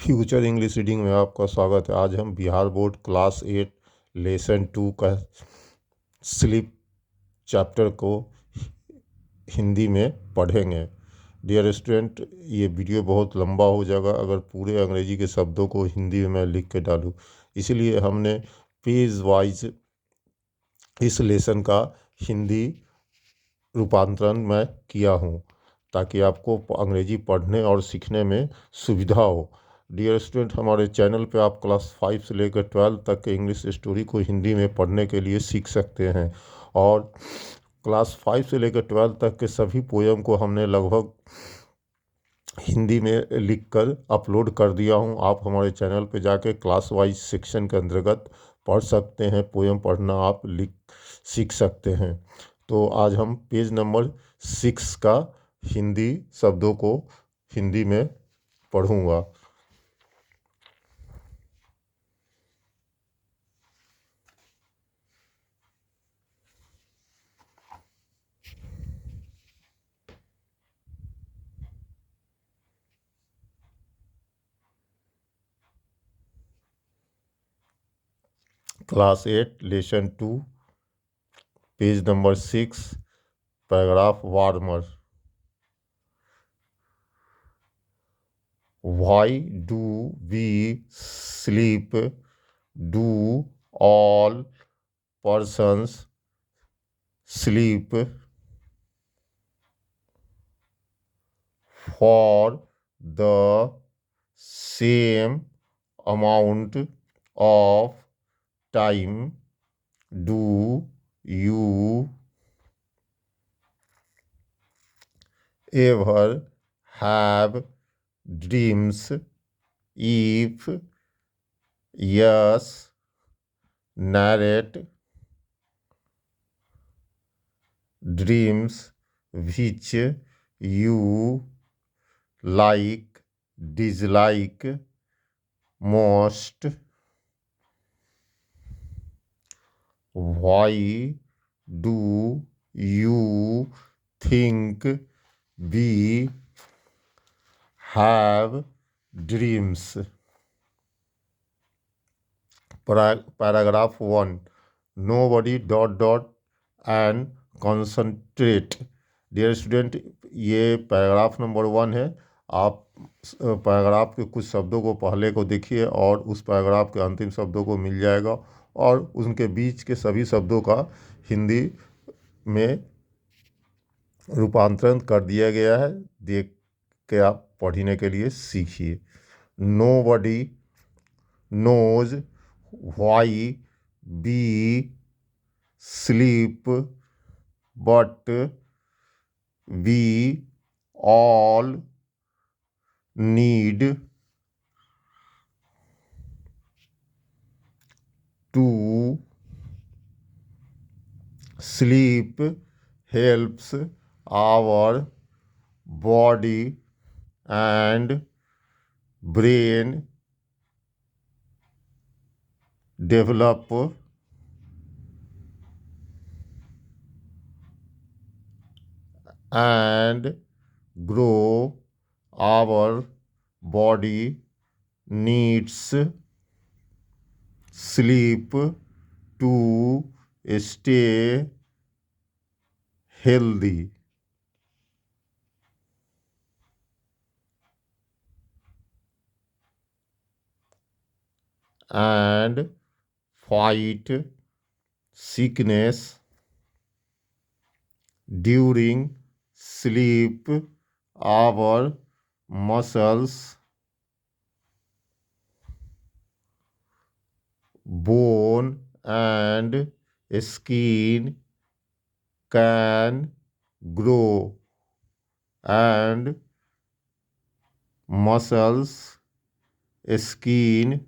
Future English reading में आपका स्वागत है। आज हम बिहार बोर्ड क्लास 8 लेसन 2 का स्लीप चैप्टर को हिंदी में पढ़ेंगे। डियर स्टूडेंट, ये वीडियो बहुत लंबा हो जाएगा अगर पूरे अंग्रेजी के शब्दों को हिंदी में मैं लिख के डालूँ। इसीलिए हमने पेज वाइज इस लेसन का हिंदी रूपांतरण मैं किया हूँ ताकि आपको अंग्रेजी पढ़ने और सीखने में सुविधा हो। डियर स्टूडेंट, हमारे चैनल पे आप क्लास 5 से लेकर 12 तक के इंग्लिश स्टोरी को हिंदी में पढ़ने के लिए सीख सकते हैं। और क्लास 5 से लेकर 12 तक के सभी पोएम को हमने लगभग हिंदी में लिखकर अपलोड कर दिया हूँ। आप हमारे चैनल पे जाके क्लास वाइज सेक्शन के अंतर्गत पढ़ सकते हैं। पोएम पढ़ना आप सीख सकते हैं। तो आज हम पेज नंबर 6 का हिंदी शब्दों को हिंदी में पढ़ूंगा। Class 8 lesson 2 page number 6 paragraph warmer. Why do we sleep? Do all persons sleep? For the same amount of time. Do you ever have dreams? If yes, narrate dreams which you like, dislike most. Why do you think we have dreams? Paragraph 1. Nobody ... and concentrate. Dear student, ये paragraph number 1 है। आप paragraph के कुछ शब्दों को पहले को देखिए और उस पैराग्राफ के अंतिम शब्दों को मिल जाएगा और उनके बीच के सभी शब्दों का हिंदी में रूपांतरण कर दिया गया है। देख के आप पढ़ने के लिए सीखिए। Nobody knows why we sleep, but we all need to sleep. Helps our body and brain develop and grow. Our body needs sleep to stay healthy and fight sickness. During sleep, our muscles, bone and skin can grow, and muscles, skin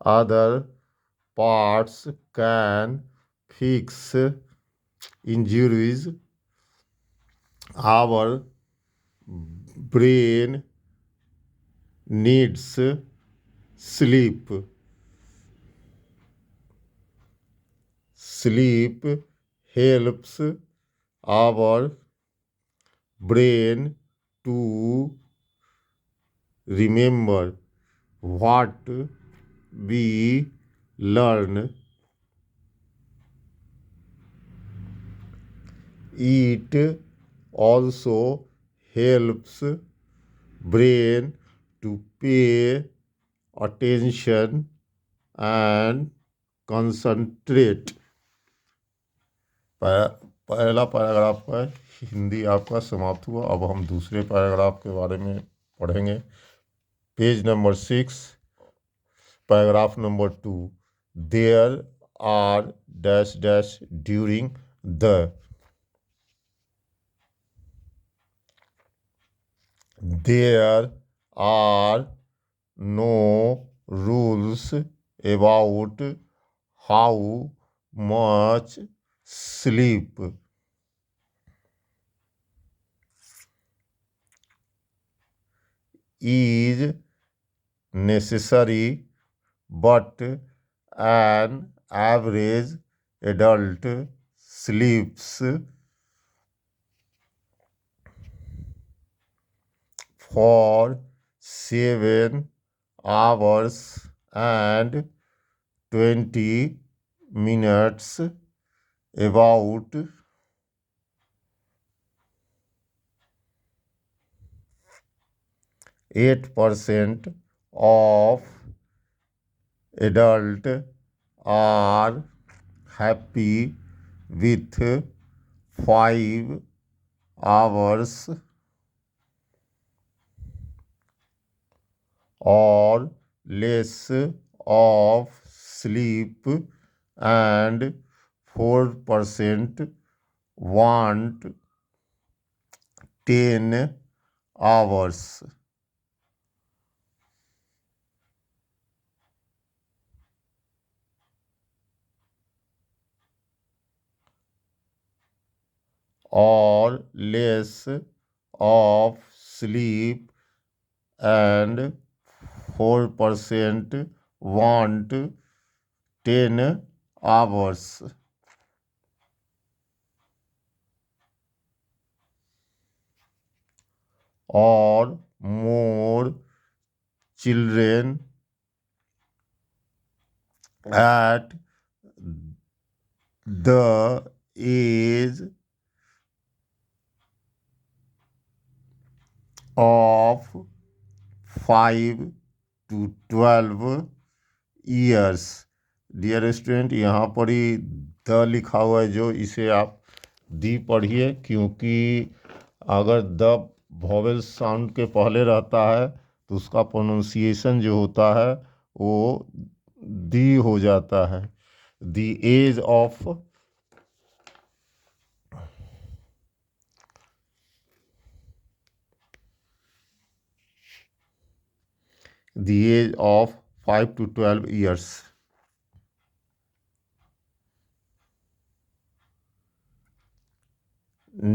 other parts can fix injuries. Our brain needs sleep. Sleep helps our brain to remember what we learn. It also helps brain to pay attention and concentrate. पहला paragraph का हिंदी आपका समाप्त हुआ। अब हम दूसरे paragraph के बारे में पढ़ेंगे। Page number 6, paragraph number 2। There are dash dash during the. There are no rules about how much sleep is necessary, but an average adult sleeps for 7 hours and 20 minutes. About 8% of adults are happy with 5 hours or less of sleep, and 4% want 10 hours. Or less of sleep, and 4% want 10 hours. Or more children at the age of 5 to 12 years. Dear student, यहाँ पर ही the लिखा हुआ है, जो इसे आप दी पढ़िए, क्योंकि अगर द वॉवेल साउंड के पहले रहता है तो उसका प्रोनाउंसिएशन जो होता है वो दी हो जाता है। The age of the age of 5 to 12 years.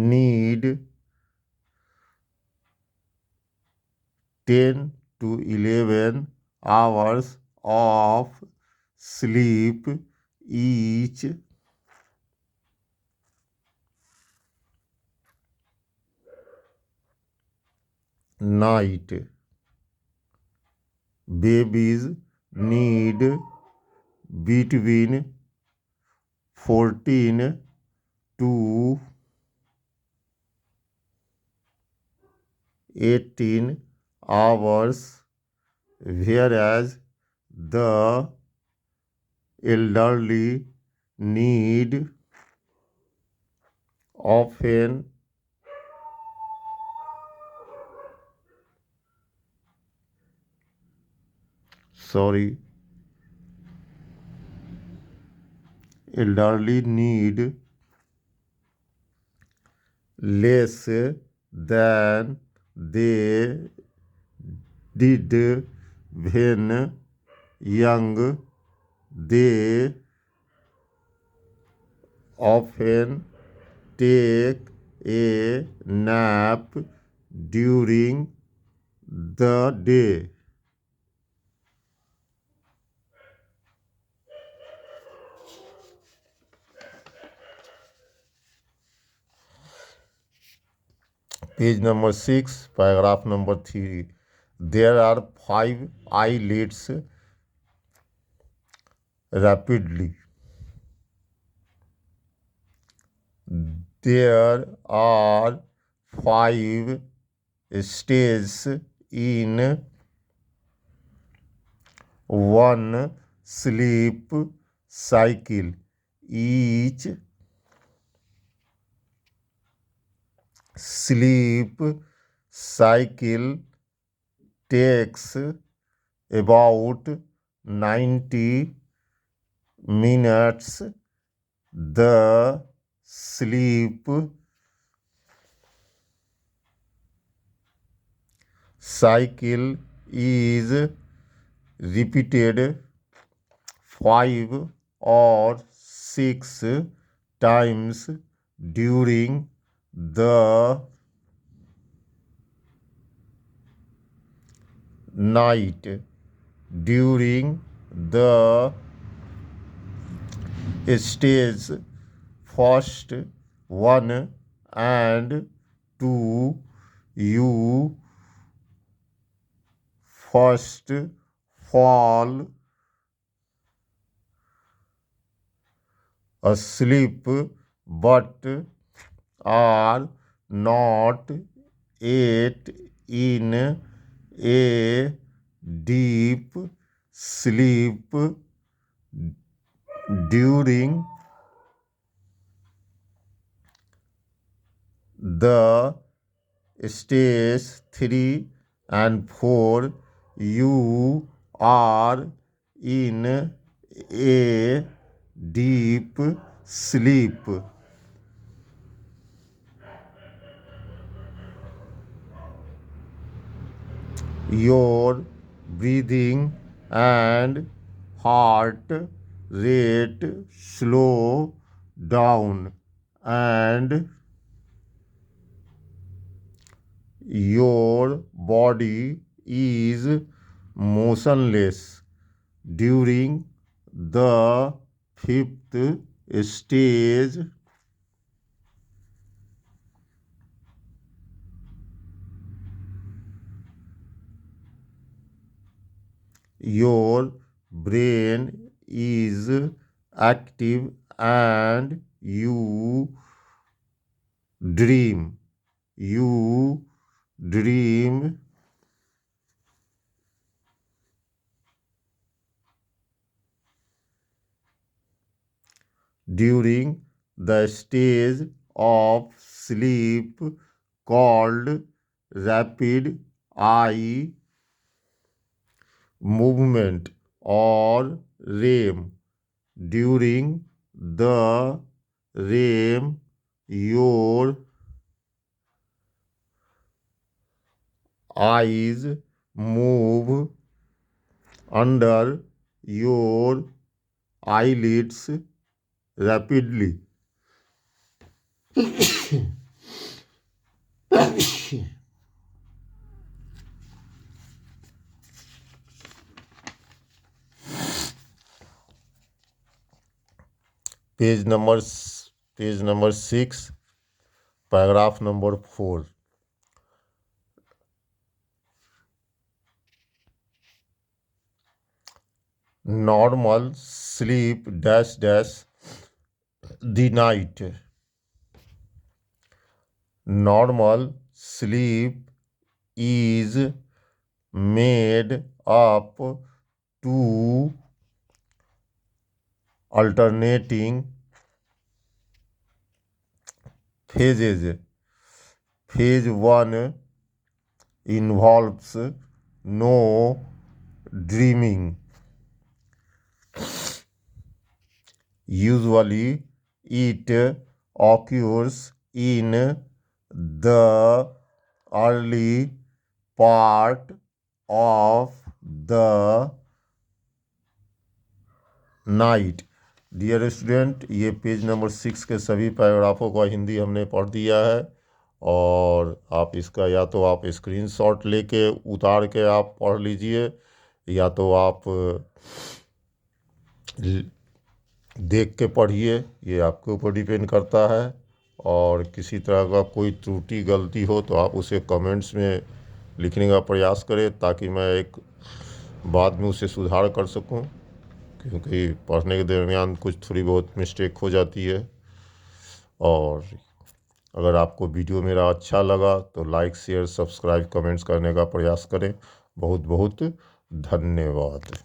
Need 10 to 11 hours of sleep each night. Babies need between 14 to 18 hours, whereas the elderly need often elderly need less than they did when young. They often take a nap during the day. Page number 6, paragraph number 3. There are 5 eyelids rapidly. There are 5 stages in one sleep cycle. Each sleep cycle takes about 90 minutes. The sleep cycle is repeated 5 or 6 times during the night. During the stage first 1 and 2, you first fall asleep but are not yet in a deep sleep. During the stage 3 and 4, you are in a deep sleep. Your breathing and heart rate slow down and your body is motionless. During the fifth stage, your brain is active and you dream. You dream during the stage of sleep called rapid eye movement or REM. During the REM, your eyes move under your eyelids rapidly. Page number 6, paragraph number 4. Normal sleep dash dash the night. Normal sleep is made up two alternating phases. Phase 1 involves no dreaming. Usually, it occurs in the early part of the night. Dear student, ये page number 6 के सभी पैराग्राफों का हिंदी हमने पढ़ दिया है और आप इसका या तो आप स्क्रीनशॉट लेके उतार के आप पढ़ लीजिए या तो आप देख के पढ़िए, ये आपके ऊपर डिपेंड करता है। और किसी तरह का कोई त्रुटि गलती हो तो आप उसे कमेंट्स में लिखने का प्रयास करें, ताकि मैं एक बाद में उसे सुधार कर सकूं, क्योंकि पढ़ने के दरमियान कुछ थोड़ी बहुत मिस्टेक हो जाती है। और अगर आपको वीडियो मेरा अच्छा लगा तो लाइक, शेयर, सब्सक्राइब, कमेंट्स करने का प्रयास करें। बहुत बहुत धन्यवाद।